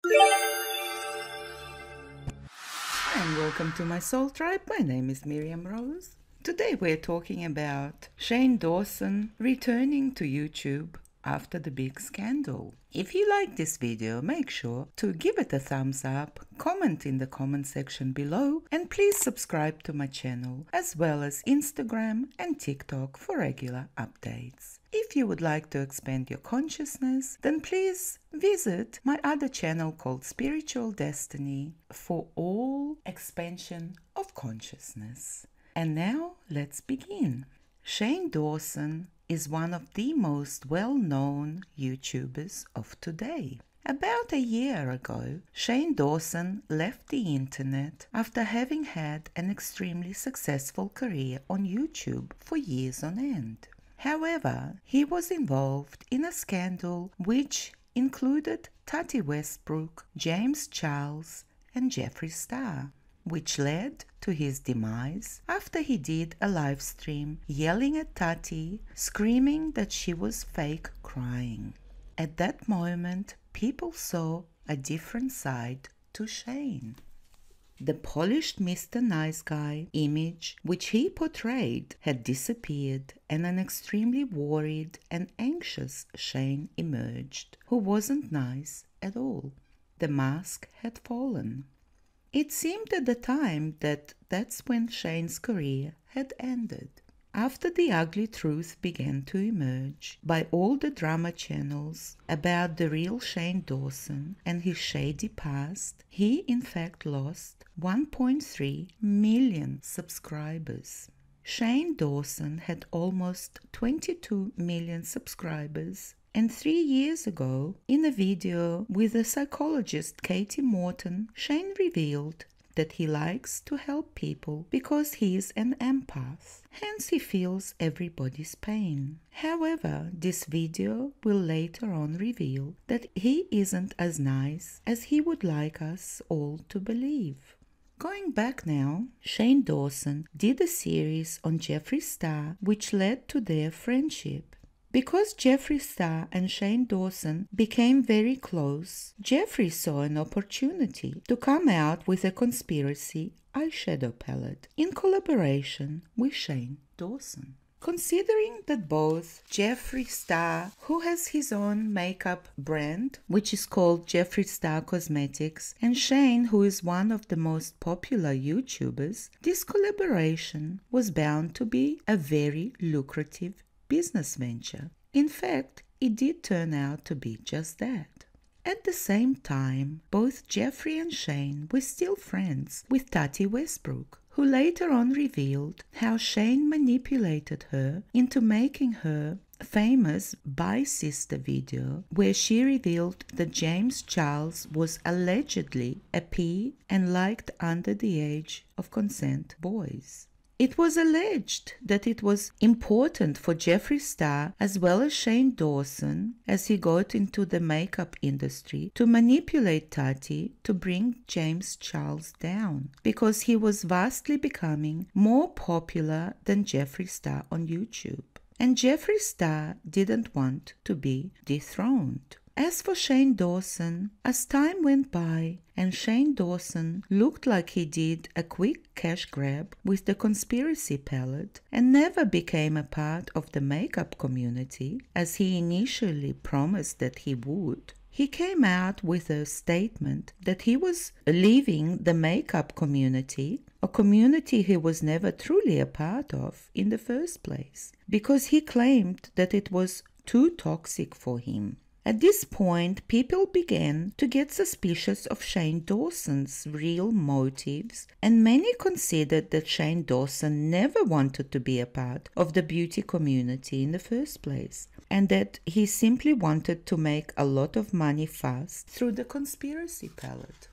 And welcome to my soul tribe. My name is Miriamrose. Today we're talking about Shane Dawson returning to YouTube after the big scandal. If you like this video, make sure to give it a thumbs up, comment in the comment section below, and please subscribe to my channel as well as Instagram and TikTok for regular updates. If you would like to expand your consciousness, then please visit my other channel called Spiritual Destiny for all expansion of consciousness. And now let's begin. Shane Dawson is one of the most well-known YouTubers of today. About a year ago, Shane Dawson left the internet after having had an extremely successful career on YouTube for years on end. However, he was involved in a scandal which included Tati Westbrook, James Charles, and Jeffree Star, which led to his demise after he did a live stream yelling at Tati, screaming that she was fake crying. At that moment, people saw a different side to Shane. The polished Mr. Nice Guy image which he portrayed had disappeared, and an extremely worried and anxious Shane emerged, who wasn't nice at all. The mask had fallen. It seemed at the time that that's when Shane's career had ended. After the ugly truth began to emerge by all the drama channels about the real Shane Dawson and his shady past, he in fact lost 1.3 million subscribers. Shane Dawson had almost 22 million subscribers, and 3 years ago, in a video with the psychologist Katie Morton, Shane revealed that he likes to help people because he is an empath, hence he feels everybody's pain. However, this video will later on reveal that he isn't as nice as he would like us all to believe. Going back now, Shane Dawson did a series on Jeffree Star which led to their friendship. Because Jeffree Star and Shane Dawson became very close, Jeffree saw an opportunity to come out with a conspiracy eyeshadow palette in collaboration with Shane Dawson. Considering that both Jeffree Star, who has his own makeup brand, which is called Jeffree Star Cosmetics, and Shane, who is one of the most popular YouTubers, this collaboration was bound to be a very lucrative business venture. In fact, it did turn out to be just that. At the same time, both Jeffree and Shane were still friends with Tati Westbrook, who later on revealed how Shane manipulated her into making her famous Bye Sister video where she revealed that James Charles was allegedly a P and liked under the age of consent boys. It was alleged that it was important for Jeffree Star as well as Shane Dawson, as he got into the makeup industry, to manipulate Tati to bring James Charles down, because he was vastly becoming more popular than Jeffree Star on YouTube. And Jeffree Star didn't want to be dethroned. As for Shane Dawson, as time went by and Shane Dawson looked like he did a quick cash grab with the conspiracy palette and never became a part of the makeup community as he initially promised that he would, he came out with a statement that he was leaving the makeup community, a community he was never truly a part of in the first place, because he claimed that it was too toxic for him. At this point, people began to get suspicious of Shane Dawson's real motives, and many considered that Shane Dawson never wanted to be a part of the beauty community in the first place, and that he simply wanted to make a lot of money fast through the conspiracy palette.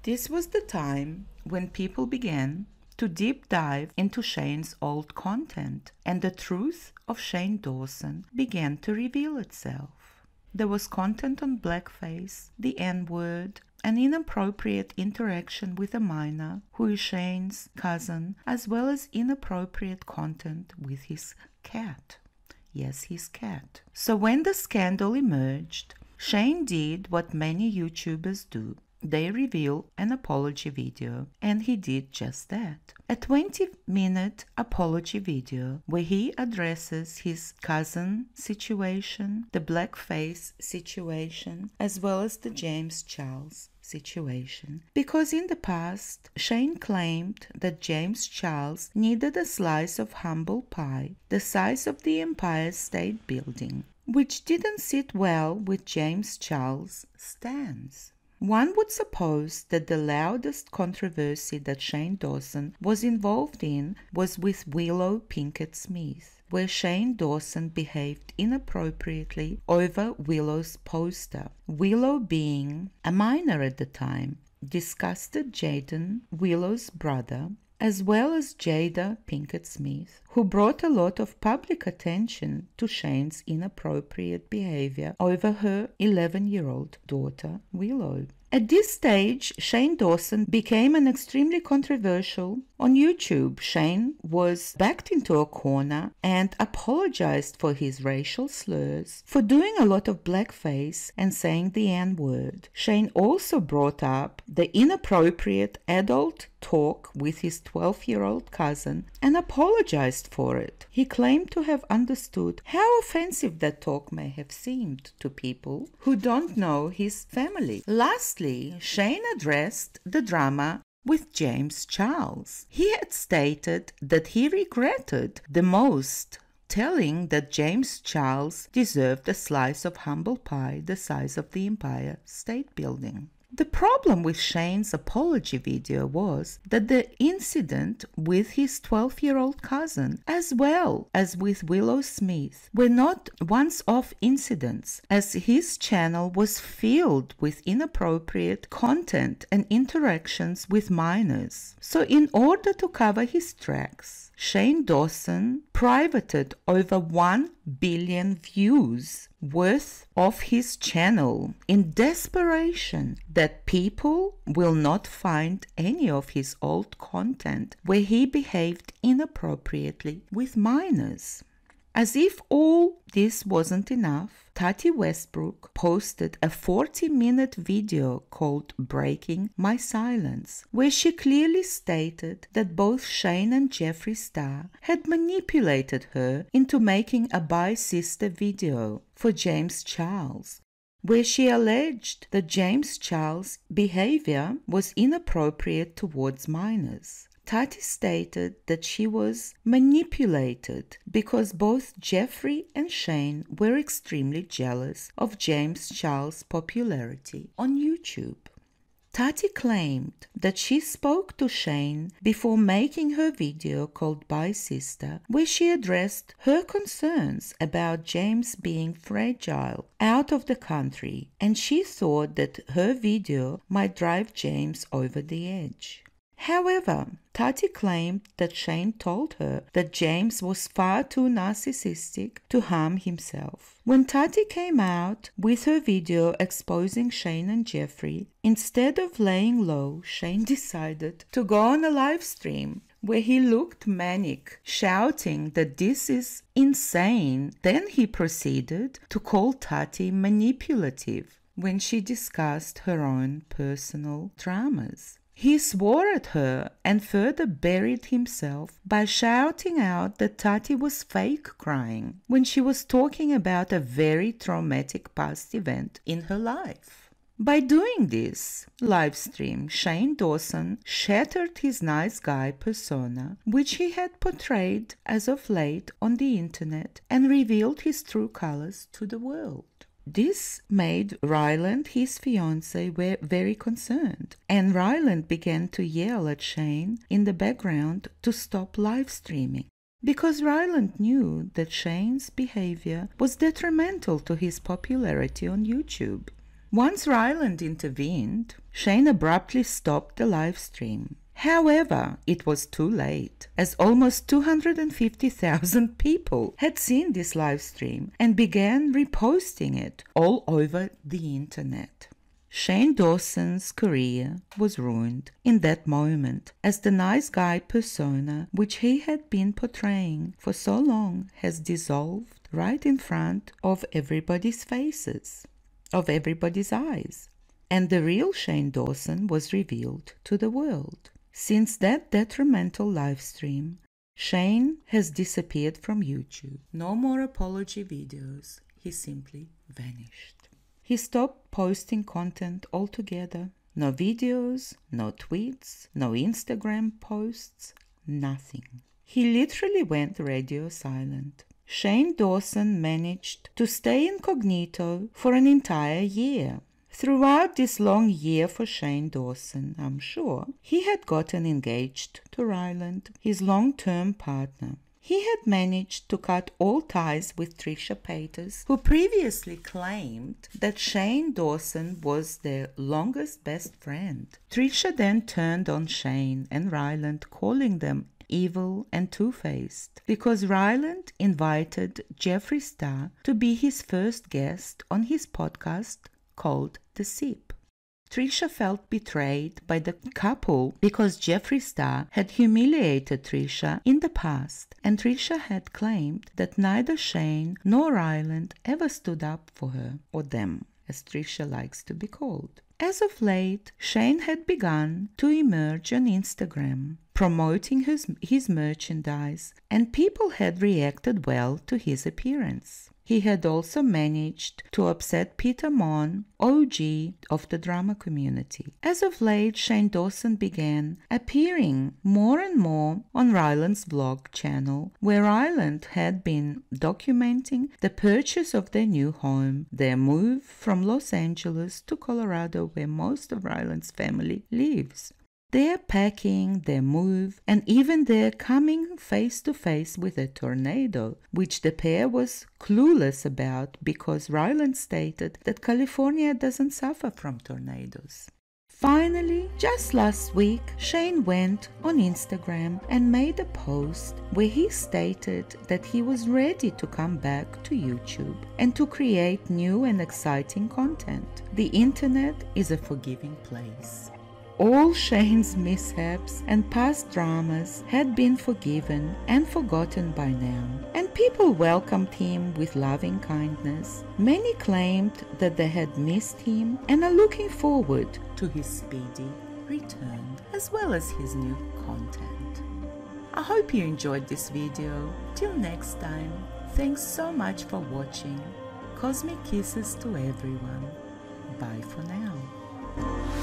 This was the time when people began to deep dive into Shane's old content, and the truth of Shane Dawson began to reveal itself. There was content on blackface, the N-word, an inappropriate interaction with a minor who is Shane's cousin, as well as inappropriate content with his cat. Yes, his cat. So when the scandal emerged, Shane did what many YouTubers do. They reveal an apology video, and he did just that. A 20-minute apology video where he addresses his cousin situation, the blackface situation, as well as the James Charles situation. Because in the past, Shane claimed that James Charles needed a slice of humble pie the size of the Empire State Building, which didn't sit well with James Charles' stance. One would suppose that the loudest controversy that Shane Dawson was involved in was with Willow Pinkett Smith, where Shane Dawson behaved inappropriately over Willow's poster. Willow, being a minor at the time, disgusted Jaden, Willow's brother, as well as Jada Pinkett Smith, who brought a lot of public attention to Shane's inappropriate behavior over her 11-year-old daughter, Willow. At this stage, Shane Dawson became an extremely controversial on YouTube. Shane was backed into a corner and apologized for his racial slurs, for doing a lot of blackface and saying the N-word. Shane also brought up the inappropriate adult talk with his 12-year-old cousin and apologized for it. He claimed to have understood how offensive that talk may have seemed to people who don't know his family. Lastly, Shane addressed the drama with James Charles. He had stated that he regretted the most telling that James Charles deserved a slice of humble pie the size of the Empire State Building. The problem with Shane's apology video was that the incident with his 12-year-old cousin, as well as with Willow Smith, were not once-off incidents, as his channel was filled with inappropriate content and interactions with minors. So in order to cover his tracks, Shane Dawson privated over 1 billion views worth of his channel in desperation that people will not find any of his old content where he behaved inappropriately with minors. As if all this wasn't enough, Tati Westbrook posted a 40-minute video called Breaking My Silence, where she clearly stated that both Shane and Jeffree Star had manipulated her into making a bi-sister video for James Charles, where she alleged that James Charles' behavior was inappropriate towards minors. Tati stated that she was manipulated because both Jeffree and Shane were extremely jealous of James Charles' popularity on YouTube. Tati claimed that she spoke to Shane before making her video called Bye Sister, where she addressed her concerns about James being fragile out of the country, and she thought that her video might drive James over the edge. However, Tati claimed that Shane told her that James was far too narcissistic to harm himself. When Tati came out with her video exposing Shane and Jeffree, instead of laying low, Shane decided to go on a live stream where he looked manic, shouting that this is insane. Then he proceeded to call Tati manipulative when she discussed her own personal dramas. He swore at her and further buried himself by shouting out that Tati was fake crying when she was talking about a very traumatic past event in her life. By doing this live stream, Shane Dawson shattered his nice guy persona, which he had portrayed as of late on the internet, and revealed his true colors to the world. This made Ryland, his fiance, very concerned, and Ryland began to yell at Shane in the background to stop live streaming, because Ryland knew that Shane's behavior was detrimental to his popularity on YouTube. Once Ryland intervened, Shane abruptly stopped the live stream. However, it was too late, as almost 250,000 people had seen this live stream and began reposting it all over the internet. Shane Dawson's career was ruined in that moment, as the nice guy persona which he had been portraying for so long has dissolved right in front of everybody's faces. of everybody's eyes, and the real Shane Dawson was revealed to the world. Since that detrimental live stream, Shane has disappeared from YouTube. No more apology videos. He simply vanished. He stopped posting content altogether. No videos, no tweets, no Instagram posts, nothing. He literally went radio silent. Shane Dawson managed to stay incognito for an entire year. Throughout this long year for Shane Dawson, I'm sure, he had gotten engaged to Ryland, his long-term partner. He had managed to cut all ties with Trisha Paytas, who previously claimed that Shane Dawson was their longest best friend. Trisha then turned on Shane and Ryland, calling them evil and two-faced, because Ryland invited Jeffree Star to be his first guest on his podcast called The Sip. Trisha felt betrayed by the couple because Jeffree Star had humiliated Trisha in the past, and Trisha had claimed that neither Shane nor Ryland ever stood up for her, or them, as Trisha likes to be called. As of late, Shane had begun to emerge on Instagram, promoting his merchandise, and people had reacted well to his appearance. He had also managed to upset petermonn, OG of the drama community. As of late, Shane Dawson began appearing more and more on Ryland's vlog channel, where Ryland had been documenting the purchase of their new home, their move from Los Angeles to Colorado, where most of Ryland's family lives. Their packing, their move, and even their coming face to face with a tornado, which the pair was clueless about because Ryland stated that California doesn't suffer from tornadoes. Finally, just last week, Shane went on Instagram and made a post where he stated that he was ready to come back to YouTube and to create new and exciting content. The internet is a forgiving place. All Shane's mishaps and past dramas had been forgiven and forgotten by now, and people welcomed him with loving kindness. Many claimed that they had missed him and are looking forward to his speedy return, as well as his new content. I hope you enjoyed this video. Till next time, thanks so much for watching. Cosmic kisses to everyone. Bye for now.